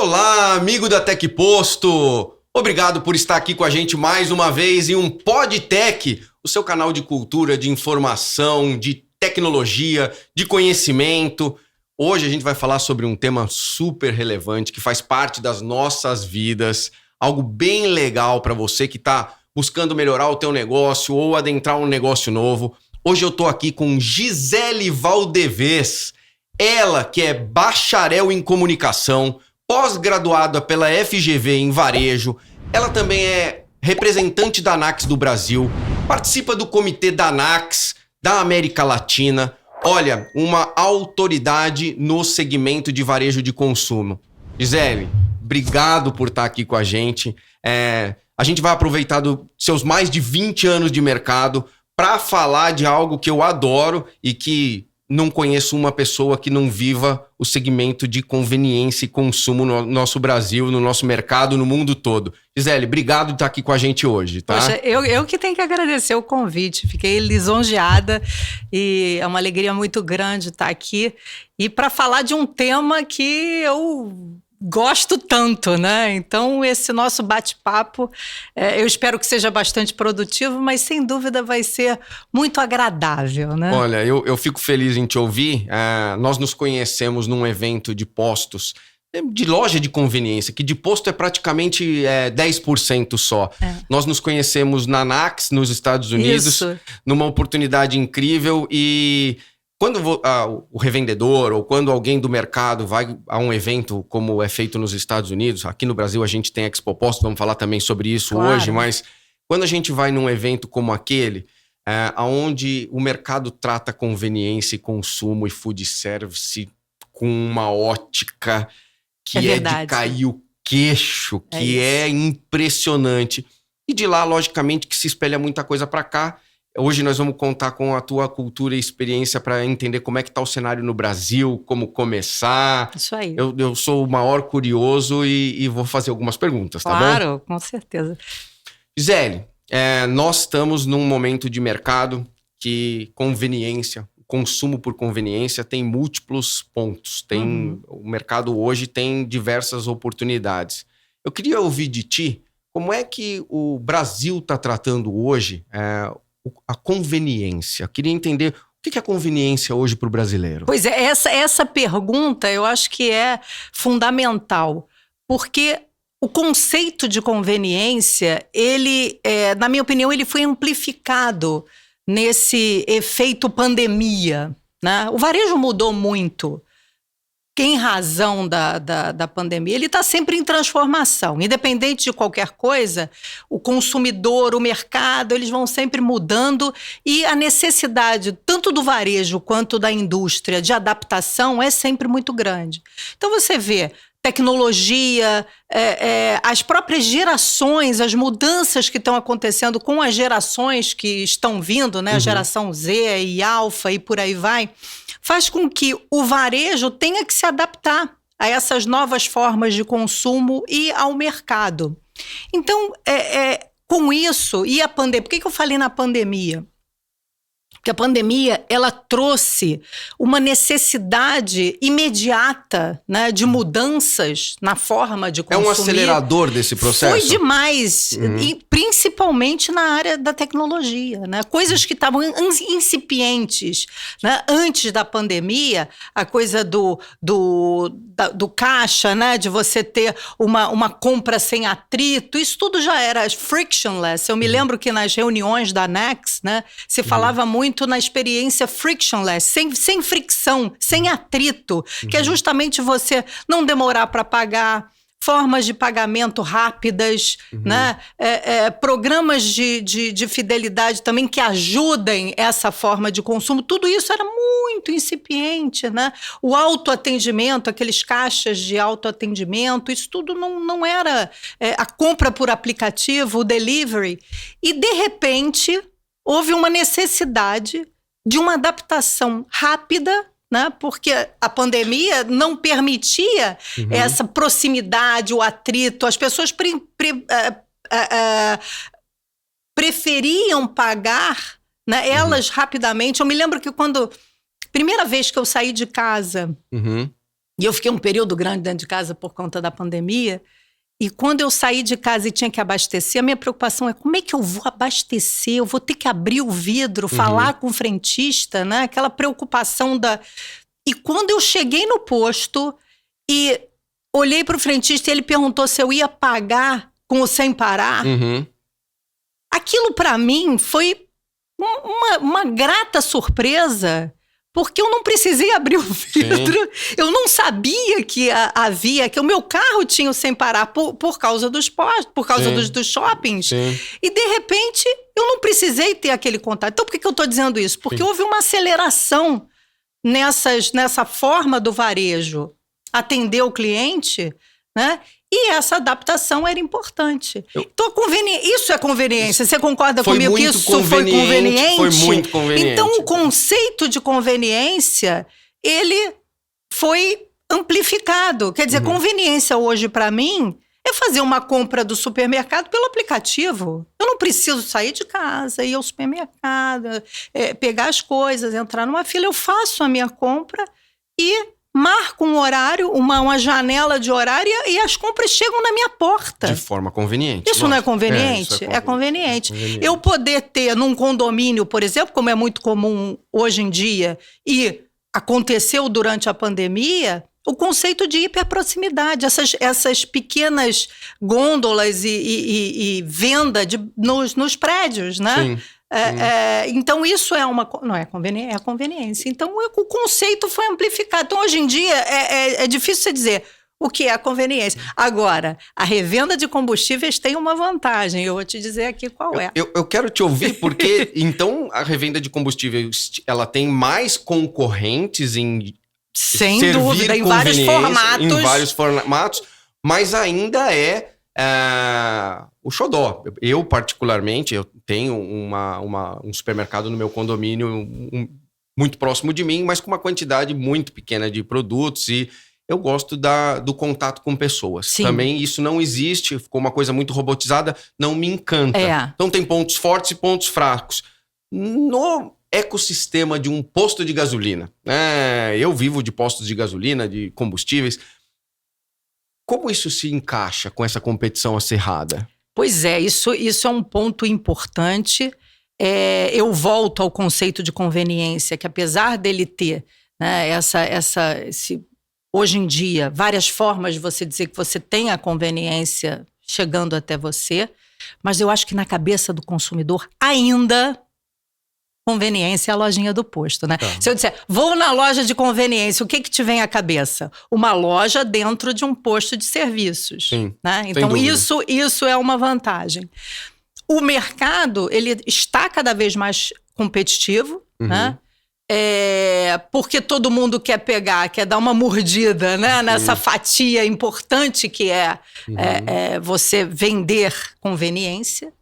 Olá, amigo da Tec Posto! Obrigado por estar aqui com a gente mais uma vez em um PodTech, o seu canal de cultura, de informação, de tecnologia, de conhecimento. Hoje a gente vai falar sobre um tema super relevante que faz parte das nossas vidas, algo bem legal para você que está buscando melhorar o teu negócio ou adentrar um negócio novo. Hoje eu tô aqui com Gisele Valdevez, ela que é bacharel em comunicação, pós-graduada pela FGV em varejo. Ela também é representante da ANACS do Brasil, participa do comitê da ANACS da América Latina. Olha, uma autoridade no segmento de varejo de consumo. Gisele, obrigado por estar aqui com a gente. A gente vai aproveitar dos seus mais de 20 anos de mercado para falar de algo que eu adoro e que não conheço uma pessoa que não viva o segmento de conveniência e consumo no nosso Brasil, no nosso mercado, no mundo todo. Gisele, obrigado por estar aqui com a gente hoje, tá? Poxa, eu que tenho que agradecer o convite. Fiquei lisonjeada e é uma alegria muito grande estar aqui. E para falar de um tema que eu gosto tanto, né? Então, esse nosso bate-papo, eu espero que seja bastante produtivo, mas sem dúvida vai ser muito agradável, né? Olha, eu fico feliz em te ouvir. Nós nos conhecemos num evento de postos, de loja de conveniência, que de posto é praticamente 10% só. Nós nos conhecemos na ANACS, nos Estados Unidos, Isso. Numa oportunidade incrível e... Quando o revendedor ou quando alguém do mercado vai a um evento como é feito nos Estados Unidos, aqui no Brasil a gente tem Expo Posto, vamos falar também sobre isso Claro. hoje, mas quando a gente vai num evento como aquele, onde o mercado trata conveniência e consumo e food service com uma ótica que é de cair o queixo, que é impressionante. E de lá, logicamente, que se espelha muita coisa para cá. Hoje nós vamos contar com a tua cultura e experiência para entender como é que está o cenário no Brasil, como começar. Isso aí. Eu sou o maior curioso e vou fazer algumas perguntas, tá bom? Claro, com certeza. Gisele, nós estamos num momento de mercado que conveniência, consumo por conveniência tem múltiplos pontos. O mercado hoje tem diversas oportunidades. Eu queria ouvir de ti como é que o Brasil está tratando hoje a conveniência. Queria entender o que é conveniência hoje para o brasileiro. Pois é, essa pergunta eu acho que é fundamental, porque o conceito de conveniência, ele, na minha opinião, ele foi amplificado nesse efeito pandemia, né? O varejo mudou muito. Em razão da pandemia, ele está sempre em transformação. Independente de qualquer coisa, o consumidor, o mercado, eles vão sempre mudando e a necessidade, tanto do varejo quanto da indústria, de adaptação é sempre muito grande. Então você vê tecnologia, as próprias gerações, as mudanças que estão acontecendo com as gerações que estão vindo, né? A geração Z e Alfa e por aí vai, faz com que o varejo tenha que se adaptar a essas novas formas de consumo e ao mercado. Então, com isso, e a pandemia, por que eu falei na pandemia? Porque a pandemia, ela trouxe uma necessidade imediata, né, de mudanças na forma de consumir. É um acelerador desse processo? Foi demais, e principalmente na área da tecnologia, né? Coisas que estavam incipientes, né? Antes da pandemia, a coisa do caixa, né? De você ter uma compra sem atrito, isso tudo já era frictionless. Eu me lembro que nas reuniões da ANACS, né, se falava muito na experiência frictionless, sem fricção, sem atrito, que é justamente você não demorar para pagar, formas de pagamento rápidas, né? Programas de fidelidade também que ajudem essa forma de consumo. Tudo isso era muito incipiente, né? O autoatendimento, aqueles caixas de autoatendimento, isso tudo não era a compra por aplicativo, o delivery. E, de repente, houve uma necessidade de uma adaptação rápida, né? Porque a pandemia não permitia essa proximidade, o atrito. As pessoas preferiam pagar, né, elas rapidamente. Eu me lembro que primeira vez que eu saí de casa, E eu fiquei um período grande dentro de casa por conta da pandemia. E quando eu saí de casa e tinha que abastecer, a minha preocupação é como é que eu vou abastecer? Eu vou ter que abrir o vidro, falar com o frentista, né? Aquela preocupação da... E quando eu cheguei no posto e olhei para o frentista e ele perguntou se eu ia pagar com o Sem Parar, aquilo para mim foi uma grata surpresa. Porque eu não precisei abrir o vidro. Sim. Eu não sabia que havia, que o meu carro tinha o Sem Parar por causa dos postos, por causa dos shoppings. Sim. E, de repente, eu não precisei ter aquele contato. Então, por que eu estou dizendo isso? Porque houve uma aceleração nessa forma do varejo atender o cliente, né? E essa adaptação era importante. Então, isso é conveniência. Você concorda comigo que isso foi conveniente? Foi muito conveniente. Então, o conceito de conveniência, ele foi amplificado. Quer dizer, conveniência hoje, para mim, é fazer uma compra do supermercado pelo aplicativo. Eu não preciso sair de casa, ir ao supermercado, pegar as coisas, entrar numa fila. Eu faço a minha compra e... marco um horário, uma janela de horário e as compras chegam na minha porta. De forma conveniente. Isso não é conveniente? Isso é conveniente. Eu poder ter num condomínio, por exemplo, como é muito comum hoje em dia, e aconteceu durante a pandemia, o conceito de hiperproximidade, essas pequenas gôndolas e venda nos prédios, né? Sim. Então isso não é conveniência, é a conveniência. Então o conceito foi amplificado. Então hoje em dia é difícil você dizer o que é a conveniência. Agora, a revenda de combustíveis tem uma vantagem, eu vou te dizer aqui qual é. Eu quero te ouvir porque então a revenda de combustíveis ela tem mais concorrentes em sem dúvida, em vários formatos, mas ainda o xodó. Eu, particularmente, eu tenho um supermercado no meu condomínio muito próximo de mim, mas com uma quantidade muito pequena de produtos e eu gosto do contato com pessoas. Sim. Também isso não existe, ficou uma coisa muito robotizada, não me encanta. Então tem pontos fortes e pontos fracos. No ecossistema de um posto de gasolina, eu vivo de postos de gasolina, de combustíveis. Como isso se encaixa com essa competição acirrada? Pois é, isso é um ponto importante. Eu volto ao conceito de conveniência, que apesar dele ter, né, hoje em dia, várias formas de você dizer que você tem a conveniência chegando até você, mas eu acho que na cabeça do consumidor ainda... conveniência é a lojinha do posto, né? Se eu disser, vou na loja de conveniência, o que te vem à cabeça? Uma loja dentro de um posto de serviços. Sim, né? Então, isso é uma vantagem. O mercado, ele está cada vez mais competitivo, né? Porque todo mundo quer dar uma mordida, né? Nessa fatia importante que é você vender conveniência.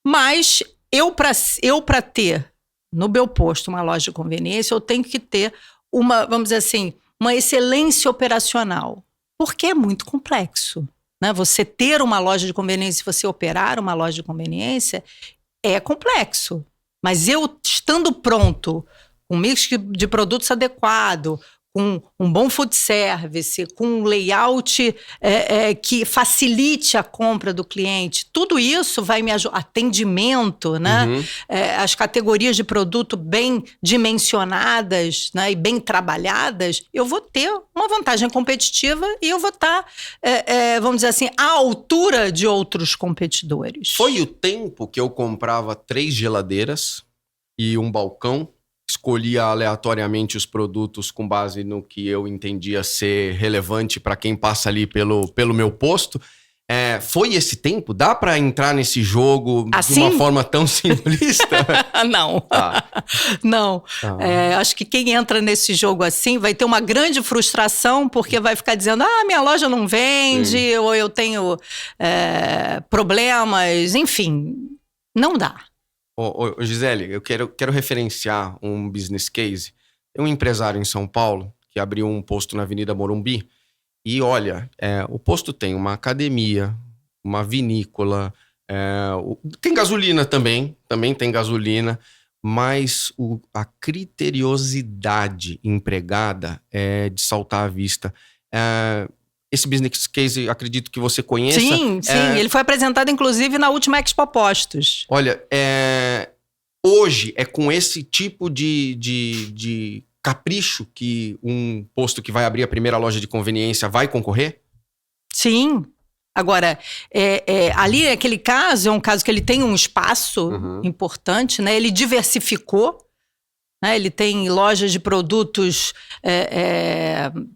Mas eu para ter no meu posto uma loja de conveniência, eu tenho que ter vamos dizer assim, uma excelência operacional. Porque é muito complexo, né? Você ter uma loja de conveniência, você operar uma loja de conveniência, é complexo. Mas eu estando pronto, com um mix de produtos adequado, com um bom food service, com um layout que facilite a compra do cliente. Tudo isso vai me ajudar. Atendimento, né? As categorias de produto bem dimensionadas, né? E bem trabalhadas, eu vou ter uma vantagem competitiva e eu vou estar, vamos dizer assim, à altura de outros competidores. Foi o tempo que eu comprava 3 geladeiras e um balcão, escolhia aleatoriamente os produtos com base no que eu entendia ser relevante para quem passa ali pelo meu posto. Foi esse tempo? Dá para entrar nesse jogo assim? De uma forma tão simplista? Não. Não. Acho que quem entra nesse jogo assim vai ter uma grande frustração porque vai ficar dizendo minha loja não vende, ou eu tenho problemas, enfim, não dá. Gisele, eu quero referenciar um business case. Tem um empresário em São Paulo que abriu um posto na Avenida Morumbi e olha, o posto tem uma academia, uma vinícola, tem gasolina também tem gasolina, mas a criteriosidade empregada é de saltar à vista. Esse business case, acredito que você conheça. Sim. Ele foi apresentado, inclusive, na última Expo Postos. Olha, hoje é com esse tipo de capricho que um posto que vai abrir a primeira loja de conveniência vai concorrer? Sim. Agora, ali, aquele caso, é um caso que ele tem um espaço importante, né? Ele diversificou, né? Ele tem lojas de produtos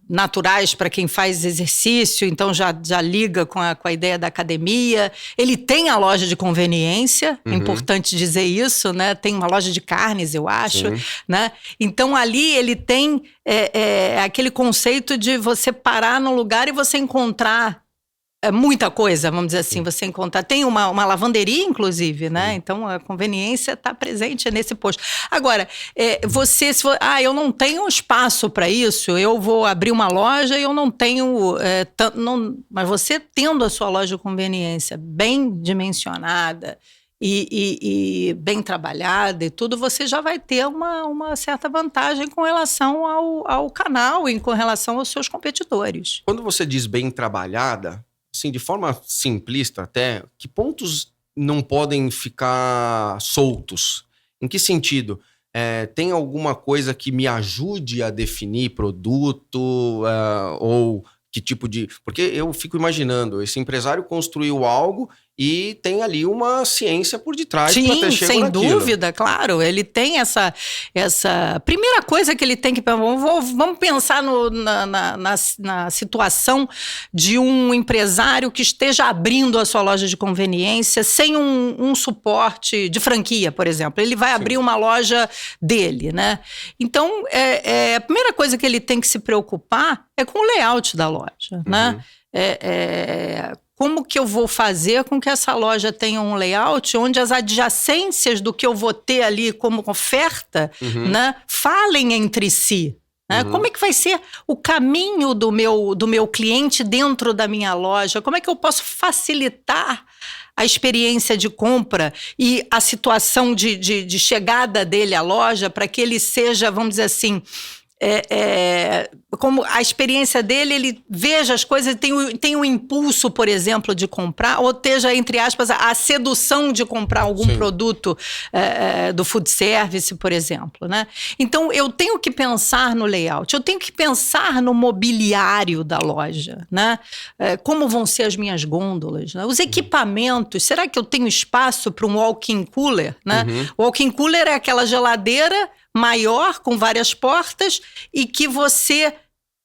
naturais para quem faz exercício, então já liga com a ideia da academia. Ele tem a loja de conveniência, é importante dizer isso, né? Tem uma loja de carnes, eu acho, né? Então, ali ele tem aquele conceito de você parar num lugar e você encontrar muita coisa, vamos dizer assim, você encontrar. Tem uma lavanderia, inclusive, né? Então, a conveniência está presente nesse posto. Agora, eu não tenho espaço para isso, eu vou abrir uma loja e eu não tenho... mas você tendo a sua loja de conveniência bem dimensionada e bem trabalhada e tudo, você já vai ter uma certa vantagem com relação ao canal e com relação aos seus competidores. Quando você diz bem trabalhada... Assim, de forma simplista até, que pontos não podem ficar soltos? Em que sentido? Tem alguma coisa que me ajude a definir produto ou que tipo de... Porque eu fico imaginando, esse empresário construiu algo e tem ali uma ciência por detrás para ter chegado naquilo. Sem dúvida, claro. Ele tem essa... Primeira coisa que ele tem que... Vamos pensar na situação de um empresário que esteja abrindo a sua loja de conveniência sem um suporte de franquia, por exemplo. Ele vai abrir uma loja dele, né? Então, a primeira coisa que ele tem que se preocupar é com o layout da loja, né? Como que eu vou fazer com que essa loja tenha um layout onde as adjacências do que eu vou ter ali como oferta, né, falem entre si? Né? Como é que vai ser o caminho do meu cliente dentro da minha loja? Como é que eu posso facilitar a experiência de compra e a situação de chegada dele à loja para que ele seja, vamos dizer assim... como a experiência dele, ele veja as coisas, tem um impulso, por exemplo, de comprar, ou esteja, entre aspas, a sedução de comprar algum produto do food service, por exemplo, né? Então, eu tenho que pensar no layout, eu tenho que pensar no mobiliário da loja, né? Como vão ser as minhas gôndolas, né? Os equipamentos, será que eu tenho espaço para um walk-in cooler, né? O walk-in cooler é aquela geladeira maior, com várias portas, e que você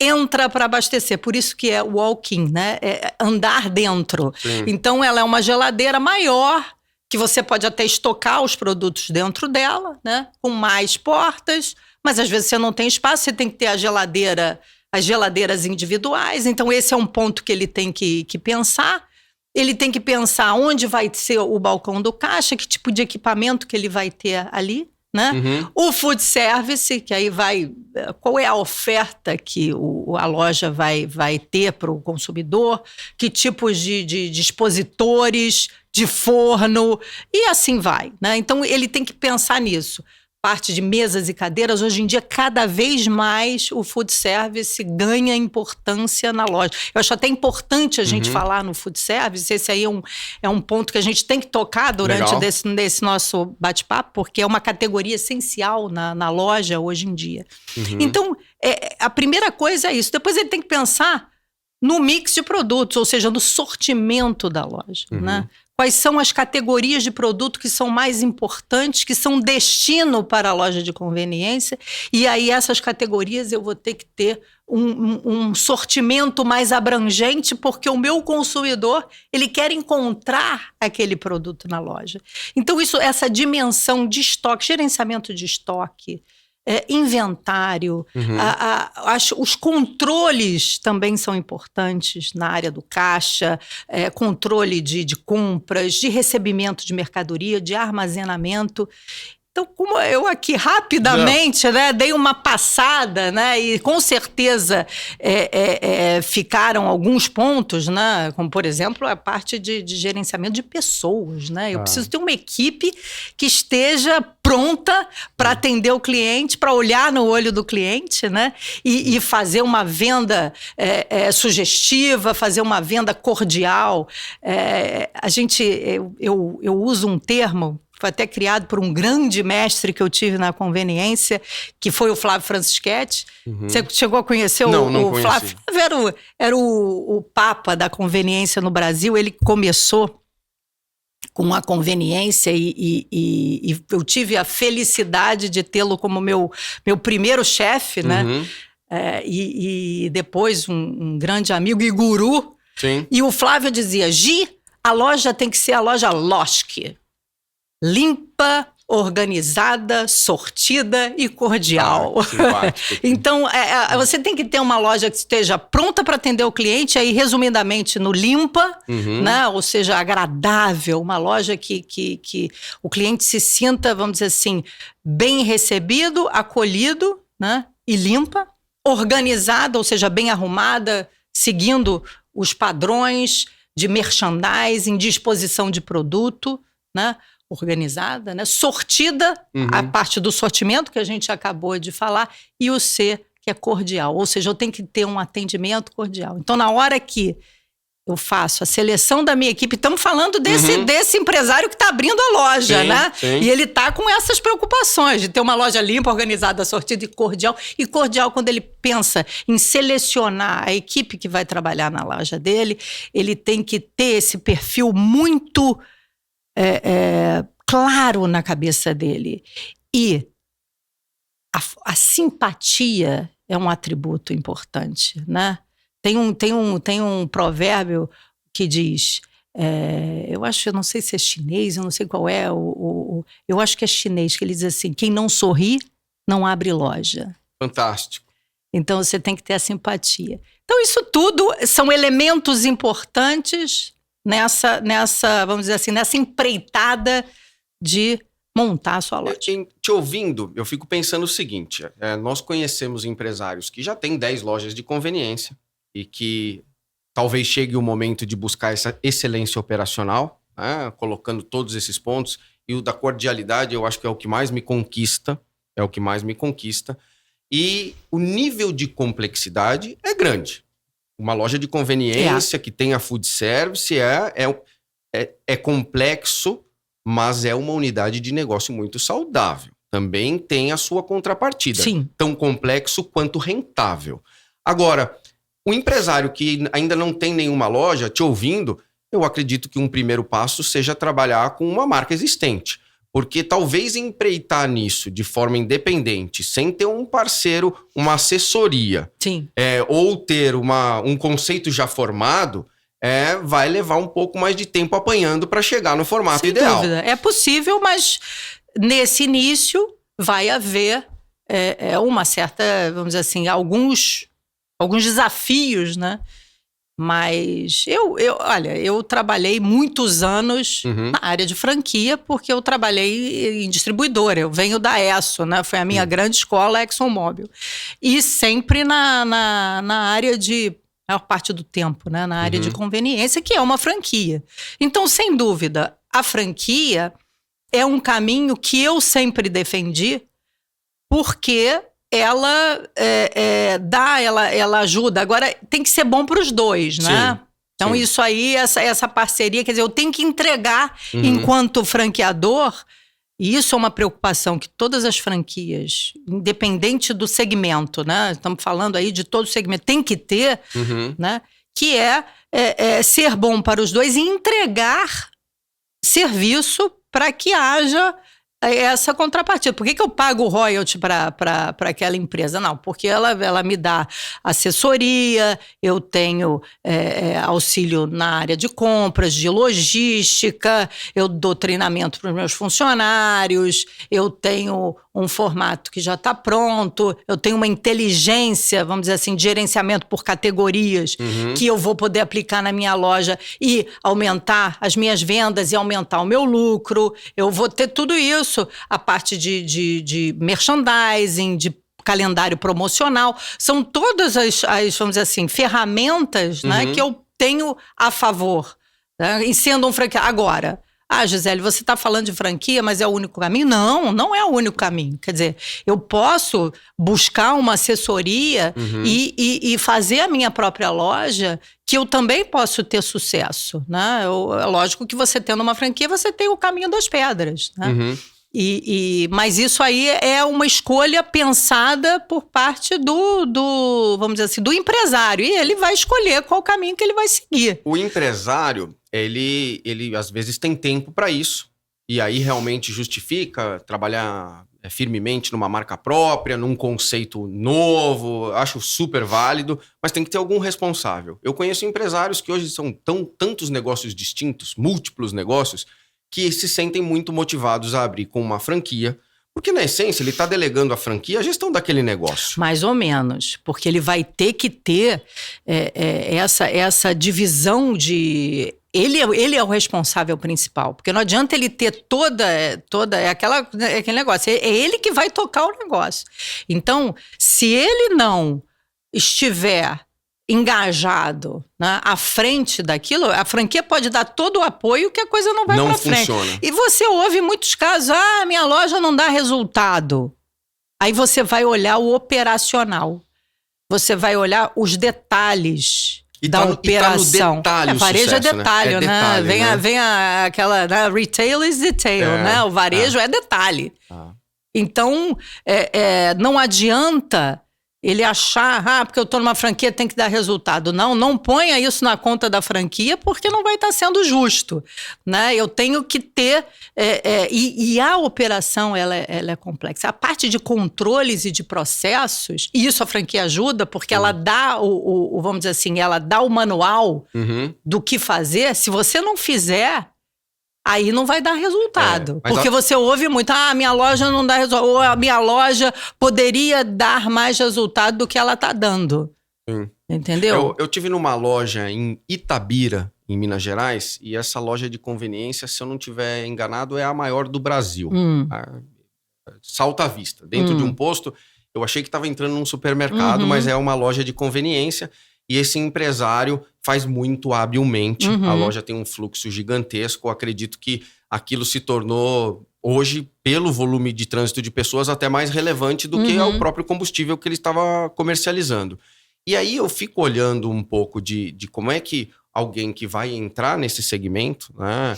entra para abastecer. Por isso que é walk-in, né? É andar dentro. Sim. Então, ela é uma geladeira maior, que você pode até estocar os produtos dentro dela, né? Com mais portas, mas às vezes você não tem espaço, você tem que ter as geladeiras individuais. Então, esse é um ponto que ele tem que pensar. Ele tem que pensar onde vai ser o balcão do caixa, que tipo de equipamento que ele vai ter ali, né? O food service, que aí qual é a oferta que a loja vai ter para o consumidor, que tipos de expositores, de forno, e assim vai, né? Então, ele tem que pensar nisso. Parte de mesas e cadeiras, hoje em dia, cada vez mais o food service ganha importância na loja. Eu acho até importante a gente falar no food service, esse aí é um ponto que a gente tem que tocar durante desse nosso bate-papo, porque é uma categoria essencial na loja hoje em dia. Então, a primeira coisa é isso. Depois ele tem que pensar no mix de produtos, ou seja, no sortimento da loja, né? Quais são as categorias de produto que são mais importantes, que são destino para a loja de conveniência, e aí essas categorias eu vou ter que ter um sortimento mais abrangente, porque o meu consumidor, ele quer encontrar aquele produto na loja. Então, essa dimensão de estoque, gerenciamento de estoque, inventário, os controles também são importantes na área do caixa, controle de compras, de recebimento de mercadoria, de armazenamento. Então, como eu aqui rapidamente, né, dei uma passada, né, e com certeza ficaram alguns pontos, né, como, por exemplo, a parte de gerenciamento de pessoas, né? Eu preciso ter uma equipe que esteja pronta para atender o cliente, para olhar no olho do cliente, né, e fazer uma venda sugestiva, fazer uma venda cordial. Eu uso um termo, foi até criado por um grande mestre que eu tive na conveniência, que foi o Flávio Francischetti. Você chegou a conhecer não o Flávio? Era o papa da conveniência no Brasil. Ele começou com a conveniência e eu tive a felicidade de tê-lo como meu primeiro chefe, né? E depois um grande amigo e guru. Sim. E o Flávio dizia, Gi, a loja tem que ser a loja Loschke. Limpa, organizada, sortida e cordial. Então, você tem que ter uma loja que esteja pronta para atender o cliente, aí, resumidamente, no limpa, né? Ou seja, agradável, uma loja que o cliente se sinta, vamos dizer assim, bem recebido, acolhido, né? E limpa, organizada, ou seja, bem arrumada, seguindo os padrões de merchandising, disposição de produto, né? Organizada, né? Sortida, a parte do sortimento que a gente acabou de falar, e o C, que é cordial. Ou seja, eu tenho que ter um atendimento cordial. Então, na hora que eu faço a seleção da minha equipe, estamos falando desse empresário que está abrindo a loja, sim, né? Sim. E ele está com essas preocupações de ter uma loja limpa, organizada, sortida e cordial. E cordial, quando ele pensa em selecionar a equipe que vai trabalhar na loja dele, ele tem que ter esse perfil muito claro na cabeça dele. E a simpatia é um atributo importante, né? Tem um provérbio que diz, eu não sei se é chinês, eu não sei qual é, eu acho que é chinês, que ele diz assim, quem não sorri, não abre loja. Fantástico. Então você tem que ter a simpatia. Então isso tudo são elementos importantes nessa, vamos dizer assim, nessa empreitada de montar a sua loja. Te ouvindo, eu fico pensando o seguinte, nós conhecemos empresários que já têm 10 lojas de conveniência e que talvez chegue o momento de buscar essa excelência operacional, né, colocando todos esses pontos, e o da cordialidade eu acho que é o que mais me conquista, e o nível de complexidade é grande. Uma loja de conveniência que tenha food service é complexo, mas é uma unidade de negócio muito saudável. Também tem a sua contrapartida. Sim. Tão complexo quanto rentável. Agora, o empresário que ainda não tem nenhuma loja, te ouvindo, eu acredito que um primeiro passo seja trabalhar com uma marca existente. Porque talvez empreitar nisso de forma independente, sem ter um parceiro, uma assessoria, Sim. Ou ter um conceito já formado, vai levar um pouco mais de tempo apanhando para chegar no formato ideal. Sem dúvida. É possível, mas nesse início vai haver uma certa, vamos dizer assim, alguns desafios, né? Mas olha, eu trabalhei muitos anos na área de franquia, porque eu trabalhei em distribuidora. Eu venho da ESSO, né? Foi a minha grande escola, a ExxonMobil. E sempre na área de, a maior parte do tempo, né? Na área de conveniência, que é uma franquia. Então, sem dúvida, a franquia é um caminho que eu sempre defendi, porque ela ela ajuda. Agora, tem que ser bom para os dois, né? Sim, então, sim. isso aí, essa parceria, quer dizer, eu tenho que entregar enquanto franqueador, e isso é uma preocupação que todas as franquias, independente do segmento, né? Estamos falando aí de todo segmento, tem que ter, né? Que ser bom para os dois e entregar serviço para que haja essa contrapartida. Por que eu pago o royalty para aquela empresa? Não, porque ela me dá assessoria, eu tenho auxílio na área de compras, de logística, eu dou treinamento para os meus funcionários, eu tenho um formato que já está pronto, eu tenho uma inteligência, vamos dizer assim, de gerenciamento por categorias, que eu vou poder aplicar na minha loja e aumentar as minhas vendas e aumentar o meu lucro. Eu vou ter tudo isso isso, a parte de merchandising, de calendário promocional, são todas as vamos dizer assim, ferramentas, né, que eu tenho a favor, né, e sendo um franqueado. Agora, Gisele, você está falando de franquia, mas é o único caminho? Não, não é o único caminho. Quer dizer, eu posso buscar uma assessoria e fazer a minha própria loja, que eu também posso ter sucesso, né? É lógico que você tendo uma franquia, você tem o caminho das pedras, né? Mas isso aí é uma escolha pensada por parte do vamos dizer assim, do empresário. E ele vai escolher qual caminho que ele vai seguir. O empresário, ele às vezes tem tempo para isso. E aí realmente justifica trabalhar firmemente numa marca própria, num conceito novo. Acho super válido, mas tem que ter algum responsável. Eu conheço empresários que hoje são tantos negócios distintos, múltiplos negócios, que se sentem muito motivados a abrir com uma franquia, porque na essência ele está delegando à franquia a gestão daquele negócio. Mais ou menos, porque ele vai ter que ter essa divisão de... Ele é o responsável principal, porque não adianta ele ter toda aquele negócio, é ele que vai tocar o negócio. Então, se ele não estiver engajado, né, à frente daquilo, a franquia pode dar todo o apoio que a coisa não vai para frente. Não funciona. E você ouve muitos casos, minha loja não dá resultado. Aí você vai olhar o operacional, você vai olhar os detalhes da operação. Tá no detalhe, varejo sucesso, é detalhe, né? Detalhe, vem aquela, né? Retail is detail, né? O varejo é detalhe. Então, não adianta ele achar, porque eu estou numa franquia, tem que dar resultado. Não ponha isso na conta da franquia, porque não vai estar sendo justo, né? Eu tenho que ter... E a operação, ela é complexa. A parte de controles e de processos, e isso a franquia ajuda, porque ela dá vamos dizer assim, ela dá o manual do que fazer. Se você não fizer... aí não vai dar resultado. Porque você ouve muito, minha loja não dá resultado, ou a minha loja poderia dar mais resultado do que ela está dando. Sim. Entendeu? Eu tive numa loja em Itabira, em Minas Gerais, e essa loja de conveniência, se eu não estiver enganado, é a maior do Brasil. Salta à vista. Dentro de um posto, eu achei que estava entrando num supermercado, mas é uma loja de conveniência. E esse empresário faz muito habilmente. A loja tem um fluxo gigantesco. Eu acredito que aquilo se tornou, hoje, pelo volume de trânsito de pessoas, até mais relevante do que o próprio combustível que ele estava comercializando. E aí eu fico olhando um pouco de como é que alguém que vai entrar nesse segmento, né,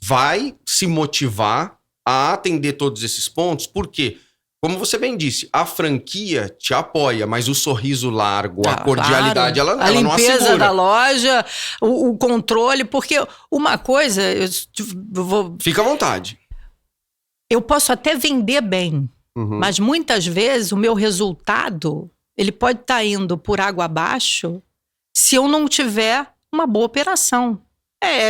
vai se motivar a atender todos esses pontos. Por quê? Como você bem disse, a franquia te apoia, mas o sorriso largo, a cordialidade, claro. ela não assegura. A limpeza da loja, o controle, porque uma coisa... Fica à vontade. Eu posso até vender bem, mas muitas vezes o meu resultado, ele pode estar indo por água abaixo se eu não tiver uma boa operação.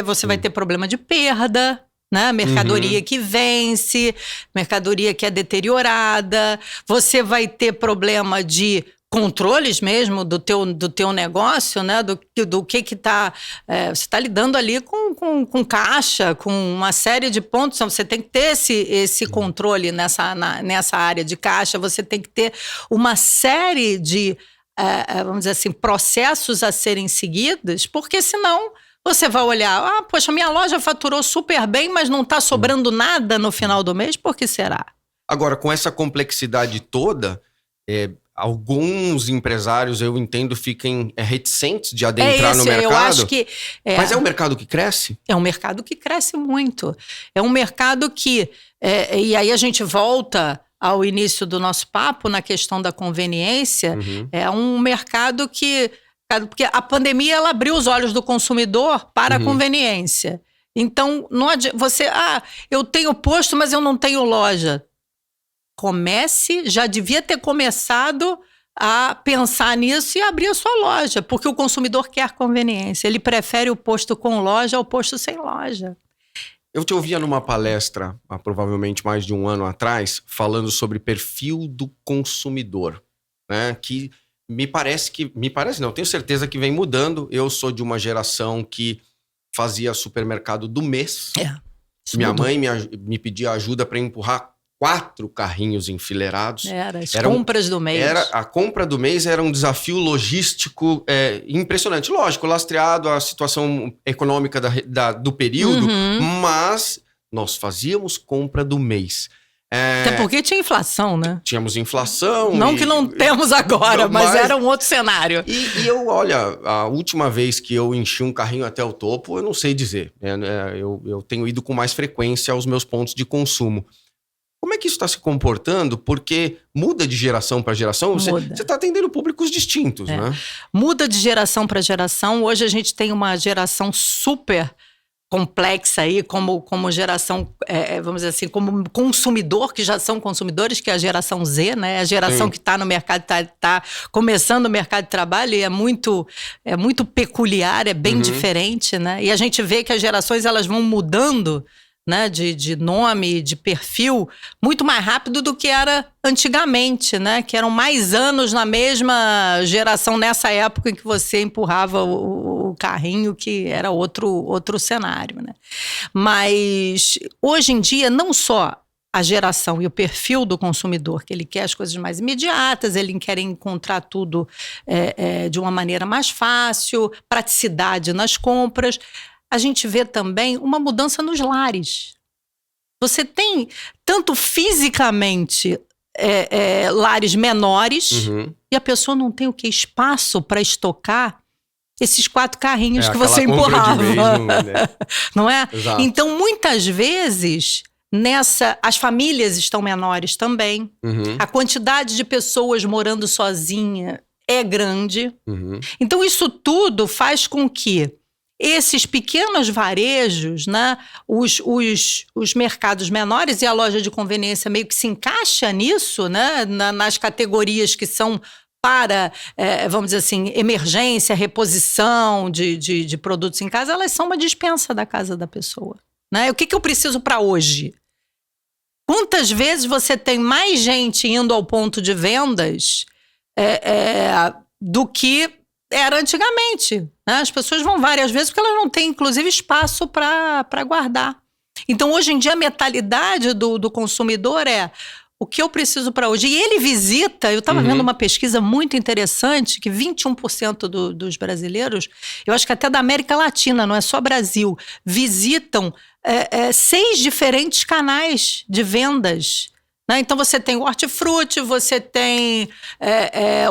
Você vai ter problema de perda, né? Mercadoria que vence, mercadoria que é deteriorada, você vai ter problema de controles mesmo do teu negócio, né? Do que tá... você está lidando ali com caixa, com uma série de pontos, então você tem que ter esse controle nessa área de caixa, você tem que ter uma série de, vamos dizer assim, processos a serem seguidos, porque senão... você vai olhar, poxa, minha loja faturou super bem, mas não está sobrando nada no final do mês, por que será? Agora, com essa complexidade toda, alguns empresários, eu entendo, fiquem reticentes de adentrar no mercado. Eu acho que... Mas é um mercado que cresce? É um mercado que cresce muito. É um mercado que... e aí a gente volta ao início do nosso papo, na questão da conveniência. É um mercado que... porque a pandemia, ela abriu os olhos do consumidor para a conveniência. Então, não adianta você... eu tenho posto, mas eu não tenho loja. Já devia ter começado a pensar nisso e abrir a sua loja, porque o consumidor quer conveniência. Ele prefere o posto com loja ao posto sem loja. Eu te ouvia numa palestra, há provavelmente mais de um ano atrás, falando sobre perfil do consumidor, né? Que... Me parece, não, tenho certeza que vem mudando. Eu sou de uma geração que fazia supermercado do mês. Minha mãe me pedia ajuda para empurrar 4 carrinhos enfileirados. As compras do mês. A compra do mês era um desafio logístico impressionante. Lógico, lastreado a situação econômica do período, mas nós fazíamos compra do mês. Até porque tinha inflação, né? Tínhamos inflação. Não que não temos agora, mas era um outro cenário. E eu, olha, a última vez que eu enchi um carrinho até o topo, eu não sei dizer. Eu tenho ido com mais frequência aos meus pontos de consumo. Como é que isso está se comportando? Porque muda de geração para geração. Você está atendendo públicos distintos, né? Muda de geração para geração. Hoje a gente tem uma geração super complexa aí, como geração, vamos dizer assim, como consumidor, que já são consumidores, que é a geração Z, né? A geração que está no mercado, está começando o mercado de trabalho e é muito peculiar, é bem diferente, né? E a gente vê que as gerações, elas vão mudando, né, de nome, de perfil, muito mais rápido do que era antigamente, né? Que eram mais anos na mesma geração, nessa época em que você empurrava o carrinho, que era outro cenário, né? Mas hoje em dia, não só a geração e o perfil do consumidor, que ele quer as coisas mais imediatas, ele quer encontrar tudo de uma maneira mais fácil, praticidade nas compras. A gente vê também uma mudança nos lares. Você tem, tanto fisicamente, lares menores, e a pessoa não tem espaço para estocar esses 4 carrinhos que você empurrava. Não é? Exato. Então, muitas vezes, as famílias estão menores também. A quantidade de pessoas morando sozinha é grande. Então, isso tudo faz com que esses pequenos varejos, né, os mercados menores, e a loja de conveniência meio que se encaixa nisso, né, nas categorias que são para, vamos dizer assim, emergência, reposição de produtos em casa, elas são uma despensa da casa da pessoa, né? O que eu preciso para hoje? Quantas vezes você tem mais gente indo ao ponto de vendas do que era antigamente, né? As pessoas vão várias vezes porque elas não têm, inclusive, espaço para guardar. Então, hoje em dia, a mentalidade do consumidor é o que eu preciso para hoje. E ele visita, eu estava vendo uma pesquisa muito interessante, que 21% dos brasileiros, eu acho que até da América Latina, não é só Brasil, visitam 6 diferentes canais de vendas. Então, você tem o hortifruti, você tem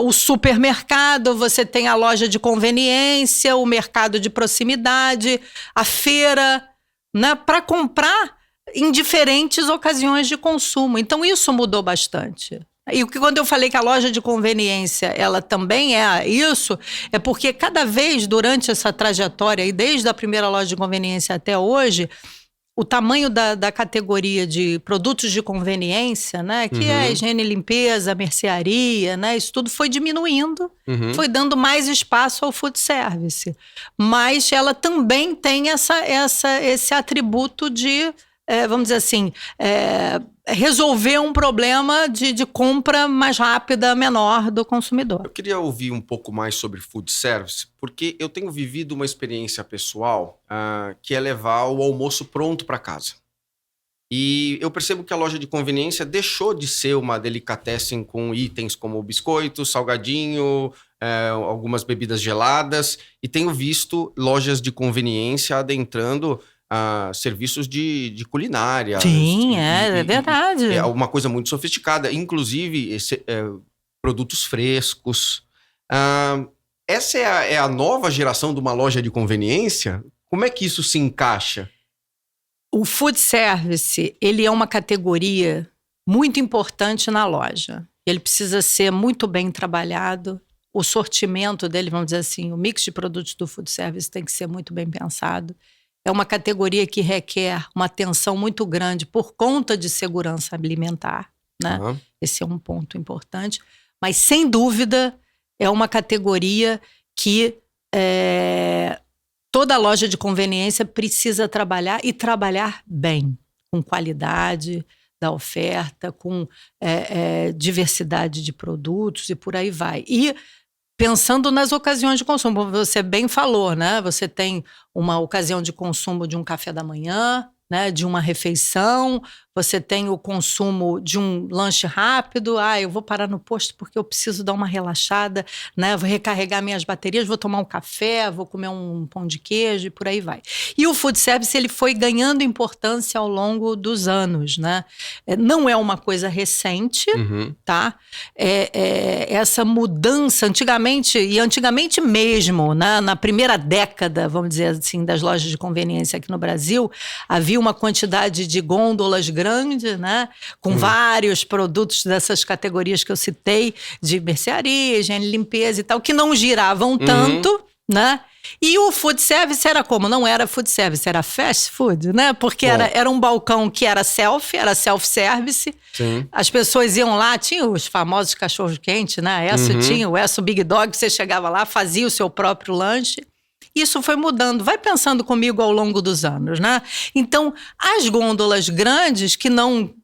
o supermercado, você tem a loja de conveniência, o mercado de proximidade, a feira, né, para comprar em diferentes ocasiões de consumo. Então, isso mudou bastante. E quando eu falei que a loja de conveniência, ela também é isso, é porque cada vez durante essa trajetória, e desde a primeira loja de conveniência até hoje, o tamanho da categoria de produtos de conveniência, né, que é higiene e limpeza, mercearia, né, isso tudo foi diminuindo, foi dando mais espaço ao food service. Mas ela também tem esse atributo de, vamos dizer assim, resolver um problema de compra mais rápida, menor do consumidor. Eu queria ouvir um pouco mais sobre food service, porque eu tenho vivido uma experiência pessoal que é levar o almoço pronto para casa. E eu percebo que a loja de conveniência deixou de ser uma delicatessen com itens como biscoito, salgadinho, algumas bebidas geladas, e tenho visto lojas de conveniência adentrando serviços de culinária. Sim, é verdade. É uma coisa muito sofisticada, inclusive produtos frescos. Essa é a nova geração de uma loja de conveniência? Como é que isso se encaixa? O food service, ele é uma categoria muito importante na loja. Ele precisa ser muito bem trabalhado. O sortimento dele, vamos dizer assim, o mix de produtos do food service tem que ser muito bem pensado. É uma categoria que requer uma atenção muito grande por conta de segurança alimentar, né? Esse é um ponto importante. Mas, sem dúvida, é uma categoria que toda loja de conveniência precisa trabalhar e trabalhar bem, com qualidade da oferta, com diversidade de produtos e por aí vai. E pensando nas ocasiões de consumo, como você bem falou, né? Você tem uma ocasião de consumo de um café da manhã, né, de uma refeição, você tem o consumo de um lanche rápido. Eu vou parar no posto porque eu preciso dar uma relaxada, né, vou recarregar minhas baterias, vou tomar um café, vou comer um pão de queijo e por aí vai. E o food service, ele foi ganhando importância ao longo dos anos, né? Não é uma coisa recente, tá? Essa mudança, antigamente mesmo, né, na primeira década, vamos dizer assim, das lojas de conveniência aqui no Brasil, havia uma quantidade de gôndolas grande, né, com vários produtos dessas categorias que eu citei, de mercearia, higiene, limpeza e tal, que não giravam tanto, né? E o food service era como? Não era food service, era fast food, né? Porque era um balcão que era self-service. As pessoas iam lá, tinha os famosos cachorros-quentes, né? Tinha o Big Dog, você chegava lá, fazia o seu próprio lanche. Isso foi mudando. Vai pensando comigo ao longo dos anos, né? Então, as gôndolas grandes que não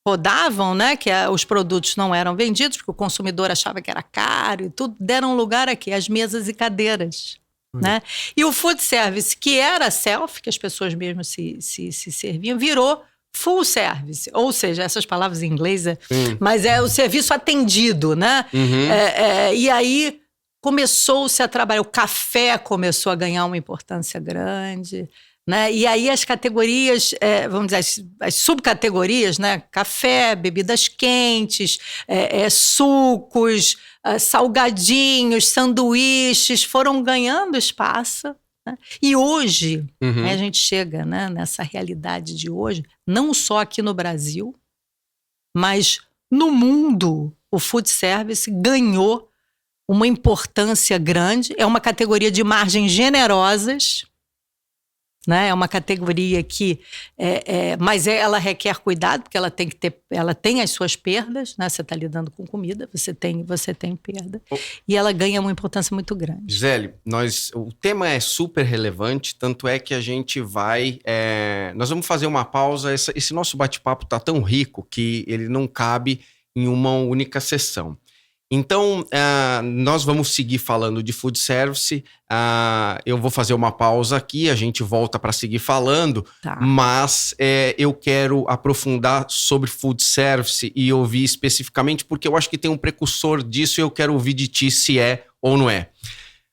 rodavam, né? Que os produtos não eram vendidos, porque o consumidor achava que era caro e tudo, deram lugar aqui, às mesas e cadeiras. Né? E o food service, que era self, que as pessoas mesmo se serviam, virou full service. Ou seja, essas palavras em inglês, mas é o serviço atendido, né? E aí começou-se a trabalhar, o café começou a ganhar uma importância grande, né? E aí as categorias, vamos dizer, as subcategorias, né? Café, bebidas quentes, sucos, salgadinhos, sanduíches, foram ganhando espaço. Né? E hoje, a gente chega, né, nessa realidade de hoje, não só aqui no Brasil, mas no mundo, o food service ganhou uma importância grande. É uma categoria de margens generosas, né? É uma categoria que mas ela requer cuidado, porque ela tem as suas perdas, né? Você está lidando com comida, você tem perda, e ela ganha uma importância muito grande. Gisele, o tema é super relevante, tanto é que a gente nós vamos fazer uma pausa. Esse nosso bate-papo está tão rico que ele não cabe em uma única sessão. Então, nós vamos seguir falando de food service. Eu vou fazer uma pausa aqui, a gente volta para seguir falando, mas eu quero aprofundar sobre food service e ouvir especificamente, porque eu acho que tem um precursor disso e eu quero ouvir de ti se é ou não é.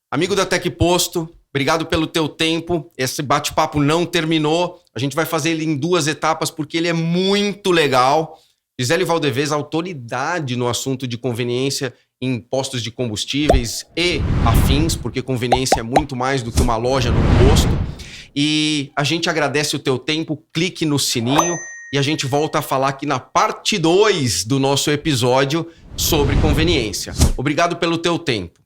Amigo da Tec Posto, obrigado pelo teu tempo. Esse bate-papo não terminou, a gente vai fazer ele em 2 etapas porque ele é muito legal. Gisele Valdevez, autoridade no assunto de conveniência em postos de combustíveis e afins, porque conveniência é muito mais do que uma loja no posto. E a gente agradece o teu tempo, clique no sininho e a gente volta a falar aqui na parte 2 do nosso episódio sobre conveniência. Obrigado pelo teu tempo.